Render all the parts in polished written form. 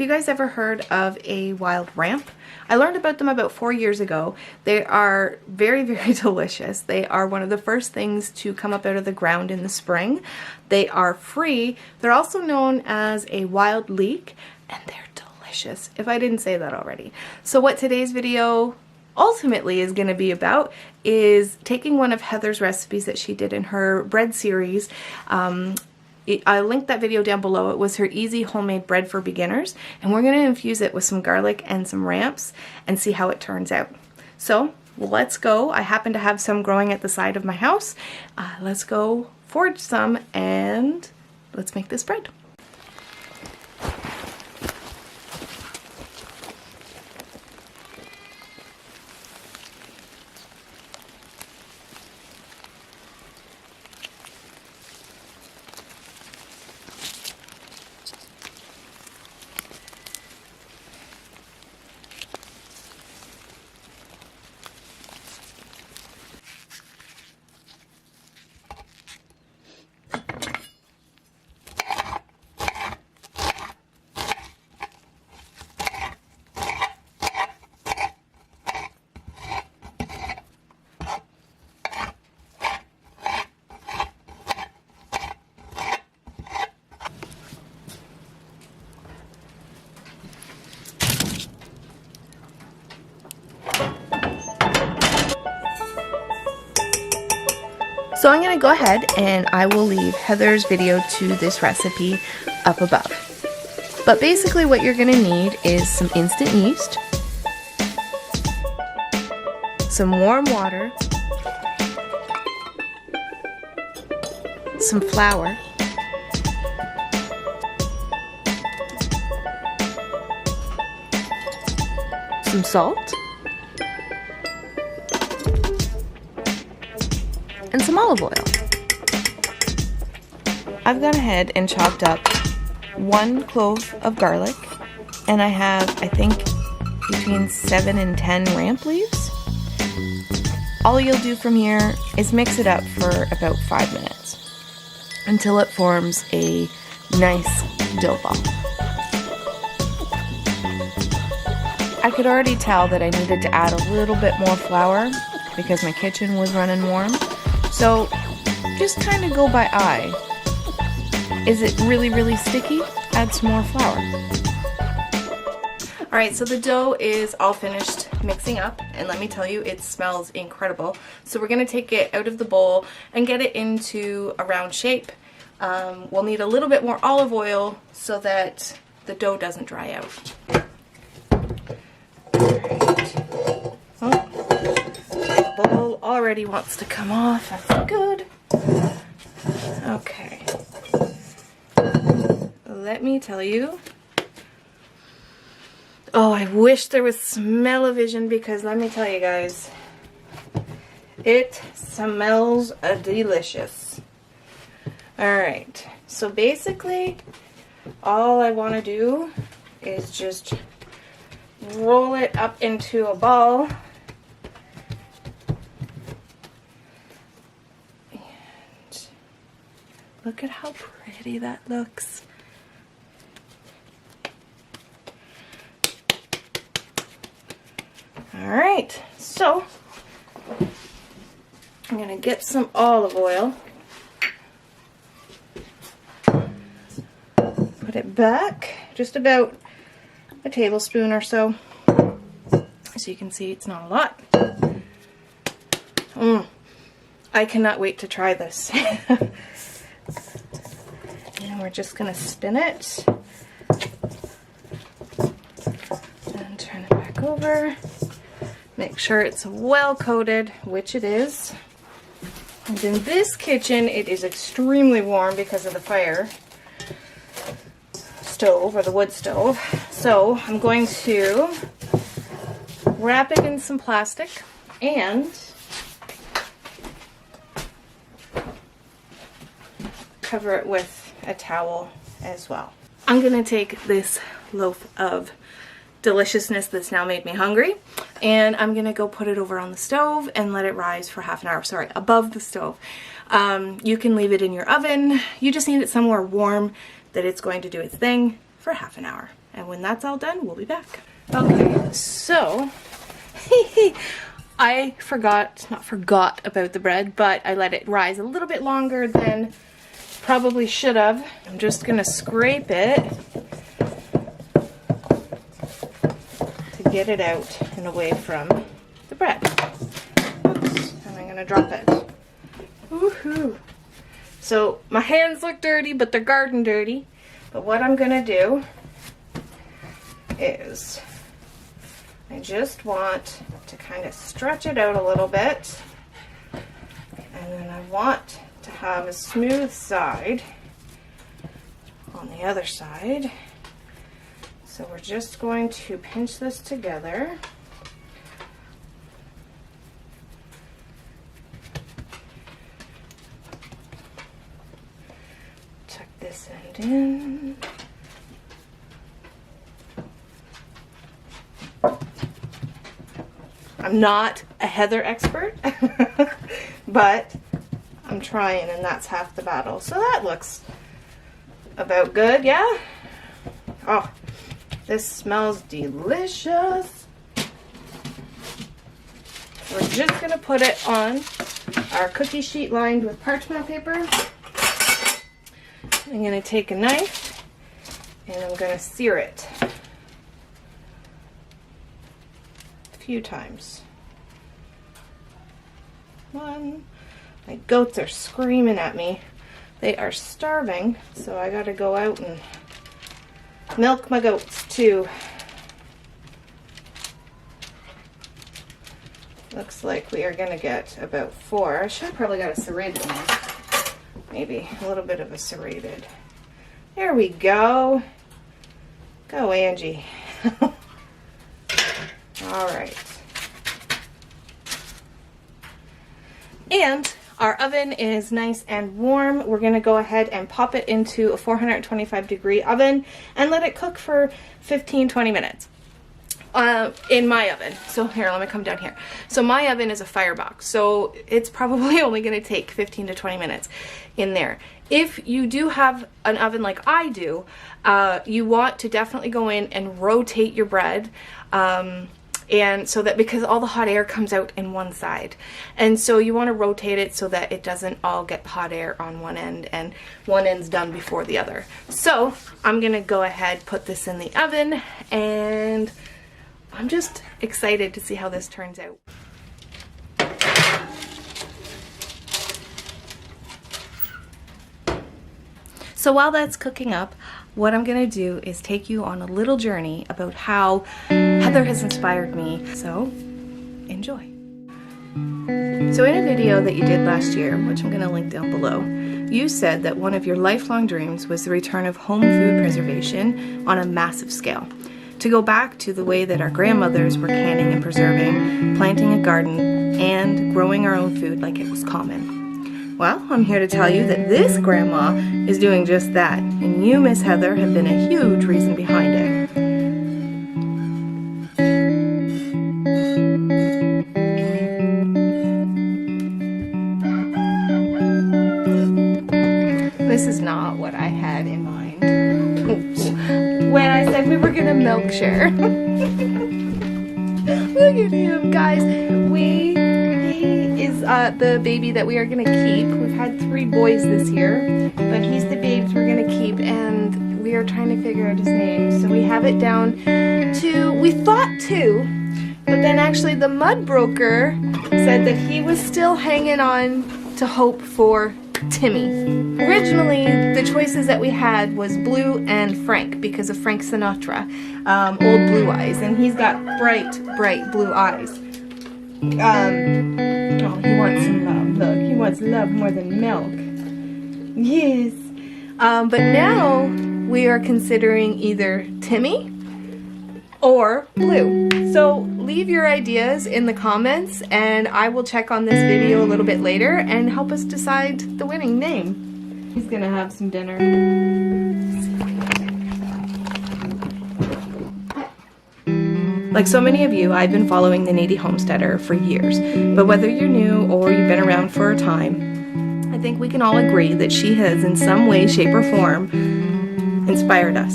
Have you guys ever heard of a wild ramp? I learned about them about 4 years ago. They are very, very delicious. They are one of the first things to come up out of the ground in the spring. They are free. They're also known as a wild leek, and they're delicious, if I didn't say that already. So what today's video ultimately is going to be about is taking one of Heather's recipes that she did in her bread series. I linked that video down below. It was her easy homemade bread for beginners, and we're going to infuse it with some garlic and some ramps and see how it turns out. So let's go. I happen to have some growing at the side of my house. Let's go forage some and let's make this bread. So I'm going to go ahead and I will leave Heather's video to this recipe up above. But basically what you're going to need is some instant yeast, some warm water, some flour, some salt, and some olive oil. I've gone ahead and chopped up 1 clove of garlic, and I have, I think, between 7 and 10 ramp leaves. All you'll do from here is mix it up for about 5 minutes until it forms a nice dough ball. I could already tell that I needed to add a little bit more flour because my kitchen was running warm. So just kind of go by eye. Is it really, really sticky? Add some more flour. Alright, so the dough is all finished mixing up, and let me tell you, it smells incredible. So we're going to take it out of the bowl and get it into a round shape. We'll need a little bit more olive oil so that the dough doesn't dry out. Already wants to come off. That's good. Okay. Let me tell you. Oh, I wish there was smell-o-vision, because let me tell you guys, it smells delicious. Alright, so basically all I want to do is just roll it up into a ball. Look at how pretty that looks. Alright, so I'm going to get some olive oil. Put it back, just about a tablespoon or so. So you can see it's not a lot. I cannot wait to try this. And we're just going to spin it and turn it back over. Make sure it's well coated, which it is. And in this kitchen, it is extremely warm because of the fire stove, or the wood stove. So I'm going to wrap it in some plastic and cover it with a towel as well. I'm gonna take this loaf of deliciousness that's now made me hungry, and I'm gonna go put it over on the stove and let it rise for half an hour. Sorry, above the stove. You can leave it in your oven. You just need it somewhere warm that it's going to do its thing for half an hour. And when that's all done, we'll be back. Okay, so I not forgot about the bread, but I let it rise a little bit longer than probably should have. I'm just gonna scrape it to get it out and away from the bread. Oops, and I'm gonna drop it. Woohoo! So my hands look dirty, but they're garden dirty. But what I'm gonna do is I just want to kind of stretch it out a little bit, and then I want to have a smooth side on the other side. So we're just going to pinch this together. Tuck this end in. I'm not a heather expert, but I'm trying, and that's half the battle. So that looks about good, yeah? Oh, this smells delicious. We're just gonna put it on our cookie sheet lined with parchment paper. I'm gonna take a knife and I'm gonna sear it a few times. One. My goats are screaming at me. They are starving, so I gotta go out and milk my goats too. Looks like we are gonna get about 4. I should have probably got a serrated one. Maybe a little bit of a serrated. There we go. Go, Angie. All right. And our oven is nice and warm. We're gonna go ahead and pop it into a 425-degree oven and let it cook for 15-20 minutes. In my oven. So here, let me come down here. So my oven is a firebox, so it's probably only going to take 15 to 20 minutes in there. If you do have an oven like I do, you want to definitely go in and rotate your bread, and so that, because all the hot air comes out in one side, and so you want to rotate it so that it doesn't all get hot air on one end and one end's done before the other. So I'm gonna go ahead, put this in the oven, and I'm just excited to see how this turns out. So while that's cooking up, what I'm gonna do is take you on a little journey about how Heather has inspired me. So enjoy. So in a video that you did last year, which I'm gonna link down below, you said that one of your lifelong dreams was the return of home food preservation on a massive scale. To go back to the way that our grandmothers were canning and preserving, planting a garden, and growing our own food like it was common. Well, I'm here to tell you that this grandma is doing just that, and you, Miss Heather, have been a huge reason behind it. This is not what I had in mind when I said we were gonna milk share. Look at him, guys. He is the baby that we are gonna keep. We've had 3 boys this year, but he's the babes we're gonna keep, and we are trying to figure out his name. So we have it down to, we thought 2, but then actually the mud broker said that he was still hanging on to hope for Timmy. Originally, the choices that we had was Blue and Frank because of Frank Sinatra, old blue eyes, and he's got bright, bright blue eyes. Oh, he wants some love. Look, he wants love more than milk. Yes. But now we are considering either Timmy or Blue. So leave your ideas in the comments, and I will check on this video a little bit later and help us decide the winning name. He's gonna have some dinner. Like so many of you, I've been following the Kneady Homesteader for years, but whether you're new or you've been around for a time, I think we can all agree that she has in some way, shape, or form inspired us.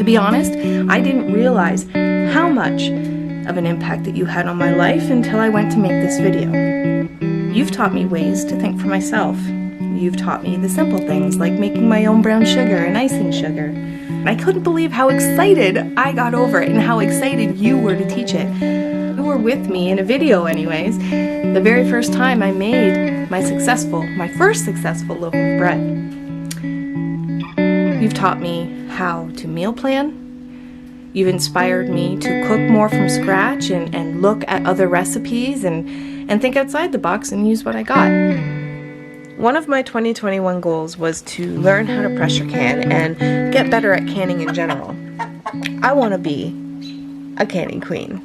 To be honest, I didn't realize how much of an impact that you had on my life until I went to make this video. You've taught me ways to think for myself. You've taught me the simple things like making my own brown sugar and icing sugar. And I couldn't believe how excited I got over it and how excited you were to teach it. You were with me in a video anyways, the very first time I made my first successful loaf of bread. You've taught me how to meal plan. You've inspired me to cook more from scratch and look at other recipes and think outside the box and use what I got. One of my 2021 goals was to learn how to pressure can and get better at canning in general. I want to be a canning queen.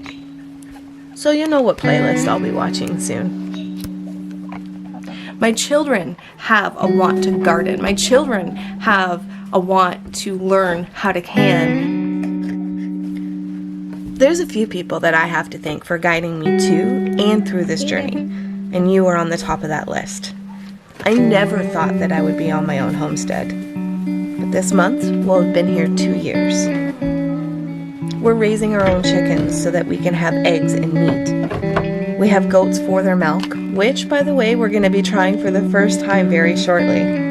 So you know what playlist I'll be watching soon. My children have a want to garden. My children have a want to learn how to can. There's a few people that I have to thank for guiding me to and through this journey, and you are on the top of that list. I never thought that I would be on my own homestead, but this month we'll have been here 2 years. We're raising our own chickens so that we can have eggs and meat. We have goats for their milk, which, by the way, we're going to be trying for the first time very shortly.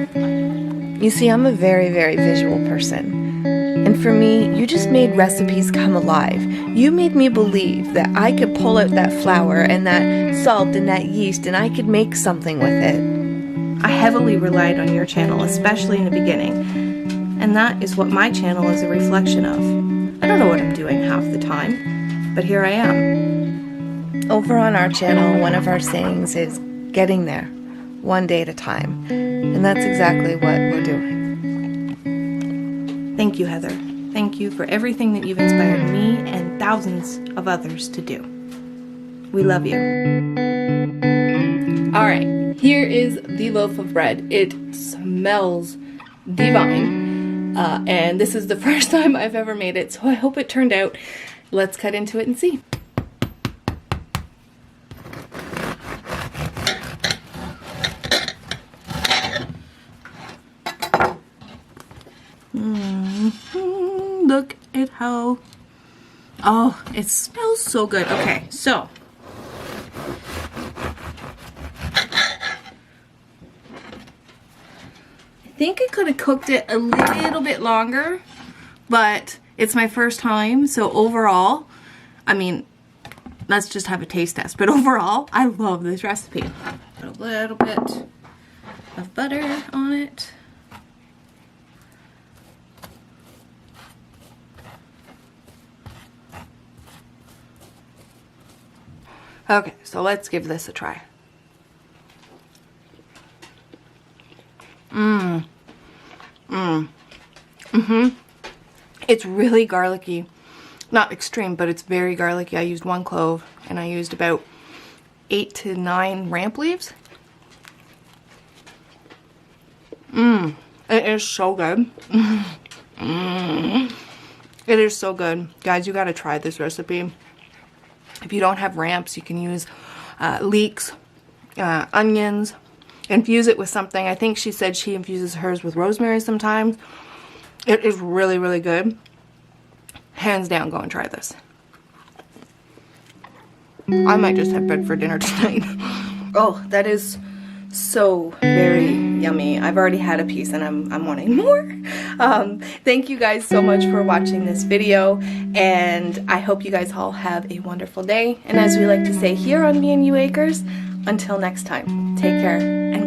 You see, I'm a very, very visual person. And for me, you just made recipes come alive. You made me believe that I could pull out that flour and that salt and that yeast and I could make something with it. I heavily relied on your channel, especially in the beginning. And that is what my channel is a reflection of. I don't know what I'm doing half the time, but here I am. Over on our channel, one of our sayings is getting there, one day at a time. And that's exactly what we're doing. Thank you, Heather. Thank you for everything that you've inspired me and thousands of others to do. We love you. All right, here is the loaf of bread. It smells divine, and this is the first time I've ever made it, so I hope it turned out. Let's cut into it and see. Look at how, oh, it smells so good. Okay, so I think I could have cooked it a little bit longer, but it's my first time, so overall, I mean, let's just have a taste test, but overall, I love this recipe. Put a little bit of butter on it. Okay, so let's give this a try. It's really garlicky. Not extreme, but it's very garlicky. I used 1 clove and I used about 8 to 9 ramp leaves. It is so good. It is so good. Guys, you gotta try this recipe. If you don't have ramps, you can use leeks, onions, infuse it with something. I think she said she infuses hers with rosemary sometimes. It is really, really good. Hands down, go and try this. I might just have bread for dinner tonight. Oh, that is so very yummy. I've already had a piece and I'm wanting more. Thank you guys so much for watching this video, and I hope you guys all have a wonderful day. And as we like to say here on MiAnU Acres, until next time, take care and